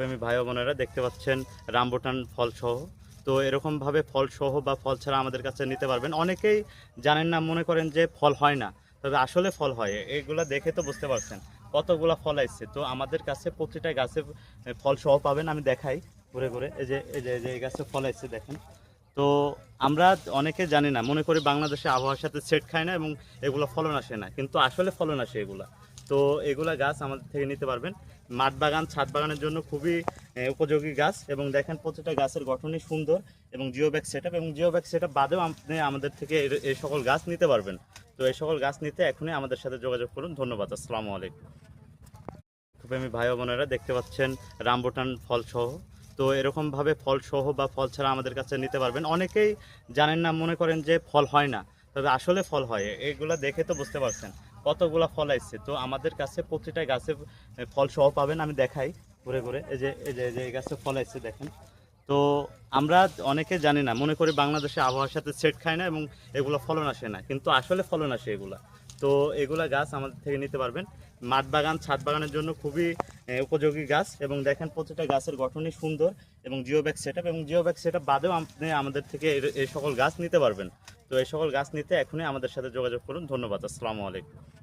প্রেমী ভাই ও বোনেরা দেখতে পাচ্ছেন রামবুটান ফল সহ। তো এরকমভাবে ফল সহ বা ফল ছাড়া আমাদের কাছে নিতে পারবেন। অনেকেই জানেন না, মনে করেন যে ফল হয় না, তবে আসলে ফল হয়। এগুলা দেখে তো বুঝতে পারছেন কতগুলা ফল আসছে। তো আমাদের কাছে প্রতিটা গাছে ফল সহ পাবেন। আমি দেখাই ঘুরে ঘুরে। এই যে এই গাছে ফল আসছে দেখেন। তো আমরা অনেকে জানি না, মনে করি বাংলাদেশে আবহাওয়ার সাথে সেট খায় না এবং এগুলো ফলন আসে না, কিন্তু আসলে ফলন আসে এগুলা। তো এগুলা গাছ আমাদের থেকে নিতে পারবেন। মাঠ বাগান, ছাদ বাগানের জন্য খুবই উপযোগী গাছ। এবং দেখেন প্রতিটা গাছের গঠনই সুন্দর এবং জিও ব্যাগ সেট আপ, এবং জিও ব্যাগ সেট আপ বাদেও আপনি আমাদের থেকে এই সকল গাছ নিতে পারবেন। তো এই সকল গাছ নিতে এখনই আমাদের সাথে যোগাযোগ করুন। ধন্যবাদ। আসসালামু আলাইকুম। প্রেমী ভাই ও বোনেরা দেখতে পাচ্ছেন রামবুটান ফল সহ। তো এরকমভাবে ফল সহ বা ফল ছাড়া আমাদের কাছে নিতে পারবেন। অনেকেই জানেন না, মনে করেন যে ফল হয় না, তবে আসলে ফল হয়। এগুলা দেখে তো বুঝতে পারছেন কতগুলা ফল আসছে। তো আমাদের কাছে প্রতিটা গাছে ফল সহ পাবেন। আমি দেখাই ঘুরে ঘুরে। এই যে এই গাছে ফল আসছে দেখেন। তো আমরা অনেকে জানি না, মনে করি বাংলাদেশে আবহাওয়ার সাথে সেট খায় না এবং এগুলো ফলন আসে না, কিন্তু আসলে ফলন আসে এগুলা। তো এগুলা গাছ আমাদের থেকে নিতে পারবেন। মাঠ বাগান, ছাদ বাগানের জন্য খুবই উপযোগী গাছ। এবং দেখেন প্রতিটা গাছের গঠনই সুন্দর এবং জিও ব্যাগ সেট আপ, এবং জিও ব্যাগ সেট আপ বাদেও আপনি আমাদের থেকে এই সকল গাছ নিতে পারবেন। তো এই সকল গাছ নিতে এখনই আমাদের সাথে যোগাযোগ করুন। ধন্যবাদ। আসসালামু আলাইকুম।